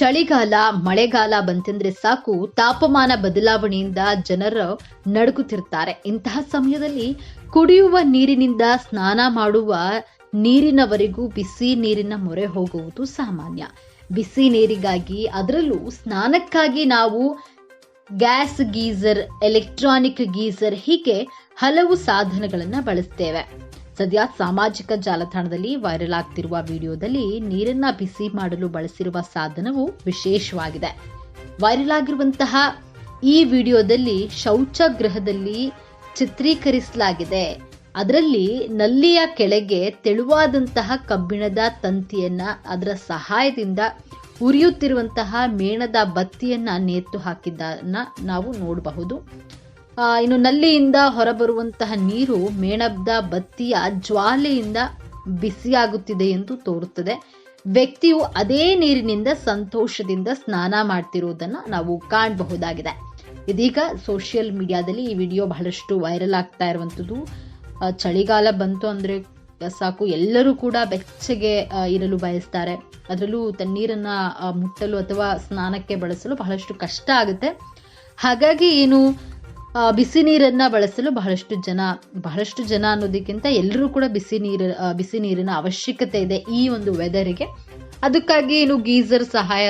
ಚಳಿಗಾಲ ಮಳೆಗಾಲ ಬಂತೆಂದ್ರೆ ಸಾಕು ತಾಪಮಾನ ಬದಲಾವಣೆಯಿಂದ ಜನರು ನಡುಗುತ್ತಿರ್ತಾರೆ. ಇಂತಹ ಸಮಯದಲ್ಲಿ ಕುಡಿಯುವ ನೀರಿನಿಂದ ಸ್ನಾನ ಮಾಡುವ ನೀರಿನವರೆಗೂ ಬಿಸಿ ನೀರಿನ ಮೊರೆ ಹೋಗುವುದು ಸಾಮಾನ್ಯ. ಬಿಸಿ ನೀರಿಗಾಗಿ ಅದರಲ್ಲೂ ಸ್ನಾನಕ್ಕಾಗಿ ನಾವು ಗ್ಯಾಸ್ ಗೀಸರ್, ಎಲೆಕ್ಟ್ರಾನಿಕ್ ಗೀಸರ್ ಹೀಗೆ ಹಲವು ಸಾಧನಗಳನ್ನ ಬಳಸ್ತೇವೆ. ಸದ್ಯ ಸಾಮಾಜಿಕ ಜಾಲತಾಣದಲ್ಲಿ ವೈರಲ್ ಆಗ್ತಿರುವ ವಿಡಿಯೋದಲ್ಲಿ ನೀರನ್ನ ಬಿಸಿ ಮಾಡಲು ಬಳಸಿರುವ ಸಾಧನವು ವಿಶೇಷವಾಗಿದೆ. ವೈರಲ್ ಆಗಿರುವಂತಹ ಈ ವಿಡಿಯೋದಲ್ಲಿ ಶೌಚಗೃಹದಲ್ಲಿ ಚಿತ್ರೀಕರಿಸಲಾಗಿದೆ. ಅದರಲ್ಲಿ ನಲ್ಲಿಯ ಕೆಳಗೆ ತೆಳುವಾದಂತಹ ಕಬ್ಬಿಣದ ತಂತಿಯನ್ನ ಅದರ ಸಹಾಯದಿಂದ ಉರಿಯುತ್ತಿರುವಂತಹ ಮೇಣದ ಬತ್ತಿಯನ್ನ ನೇತು ಹಾಕಿದ್ದನ್ನ ನಾವು ನೋಡಬಹುದು. ಇನ್ನು ನಲ್ಲಿಯಿಂದ ಹೊರಬರುವಂತಹ ನೀರು ಮೇಣದ ಬತ್ತಿಯ ಜ್ವಾಲೆಯಿಂದ ಬಿಸಿಯಾಗುತ್ತಿದೆ ಎಂದು ತೋರುತ್ತದೆ. ವ್ಯಕ್ತಿಯು ಅದೇ ನೀರಿನಿಂದ ಸಂತೋಷದಿಂದ ಸ್ನಾನ ಮಾಡ್ತಿರುವುದನ್ನ ನಾವು ಕಾಣಬಹುದಾಗಿದೆ. ಇದೀಗ ಸೋಷಿಯಲ್ ಮೀಡಿಯಾದಲ್ಲಿ ಈ ವಿಡಿಯೋ ಬಹಳಷ್ಟು ವೈರಲ್ ಆಗ್ತಾ ಇರುವಂಥದ್ದು. ಚಳಿಗಾಲ ಬಂತು ಅಂದ್ರೆ ಸಾಕು ಎಲ್ಲರೂ ಕೂಡ ಬೆಚ್ಚಗೆ ಇರಲು ಬಯಸ್ತಾರೆ. ಅದರಲ್ಲೂ ತಣ್ಣೀರನ್ನ ಮುಟ್ಟಲು ಅಥವಾ ಸ್ನಾನಕ್ಕೆ ಬಳಸಲು ಬಹಳಷ್ಟು ಕಷ್ಟ ಆಗುತ್ತೆ. ಹಾಗಾಗಿ ಬಿಸಿ ನೀರನ್ನ ಬಳಸಲು ಬಹಳಷ್ಟು ಜನ ಅನ್ನೋದಕ್ಕಿಂತ ಎಲ್ಲರೂ ಕೂಡ ಬಿಸಿ ನೀರಿನ ಅವಶ್ಯಕತೆ ಇದೆ ಈ ಒಂದು ವೆದರ್ಗೆ. ಅದಕ್ಕಾಗಿ ಗೀಸರ್ ಸಹಾಯ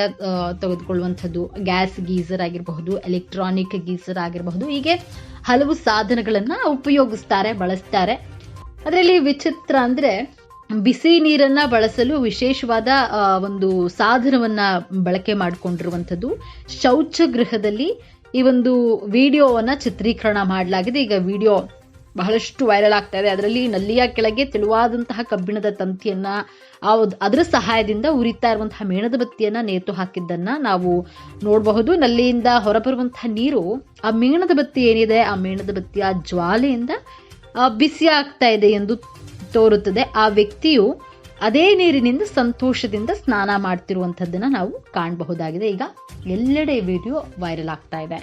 ತೆಗೆದುಕೊಳ್ಳುವಂಥದ್ದು, ಗ್ಯಾಸ್ ಗೀಸರ್ ಆಗಿರಬಹುದು, ಎಲೆಕ್ಟ್ರಾನಿಕ್ ಗೀಸರ್ ಆಗಿರಬಹುದು, ಹೀಗೆ ಹಲವು ಸಾಧನಗಳನ್ನ ಬಳಸ್ತಾರೆ. ಅದರಲ್ಲಿ ವಿಚಿತ್ರ ಅಂದ್ರೆ ಬಿಸಿ ನೀರನ್ನ ಬಳಸಲು ವಿಶೇಷವಾದ ಒಂದು ಸಾಧನವನ್ನ ಬಳಕೆ ಮಾಡಿಕೊಂಡಿರುವಂಥದ್ದು. ಶೌಚಗೃಹದಲ್ಲಿ ಈ ಒಂದು ವಿಡಿಯೋವನ್ನ ಚಿತ್ರೀಕರಣ ಮಾಡಲಾಗಿದೆ. ಈಗ ವಿಡಿಯೋ ಬಹಳಷ್ಟು ವೈರಲ್ ಆಗ್ತಾ ಇದೆ. ಅದರಲ್ಲಿ ನಲ್ಲಿಯ ಕೆಳಗೆ ತೆಳುವಾದಂತಹ ಕಬ್ಬಿಣದ ತಂತಿಯನ್ನ ಅದರ ಸಹಾಯದಿಂದ ಉರಿತಾ ಇರುವಂತಹ ಮೇಣದ ಬತ್ತಿಯನ್ನ ನೇತು ಹಾಕಿದ್ದನ್ನ ನಾವು ನೋಡಬಹುದು. ನಲ್ಲಿಯಿಂದ ಹೊರಬರುವಂತಹ ನೀರು ಆ ಮೇಣದ ಬತ್ತಿ ಏನಿದೆ ಆ ಮೇಣದ ಬತ್ತಿಯ ಜ್ವಾಲೆಯಿಂದ ಬಿಸಿ ಆಗ್ತಾ ಇದೆ ಎಂದು ತೋರುತ್ತದೆ. ಆ ವ್ಯಕ್ತಿಯು ಅದೇ ನೀರಿನಿಂದ ಸಂತೋಷದಿಂದ ಸ್ನಾನ ಮಾಡ್ತಿರುವಂಥದ್ದನ್ನ ನಾವು ಕಾಣಬಹುದಾಗಿದೆ. ಈಗ ಎಲ್ಲೆಡೆ ವಿಡಿಯೋ ವೈರಲ್ ಆಗ್ತಾ ಇದೆ.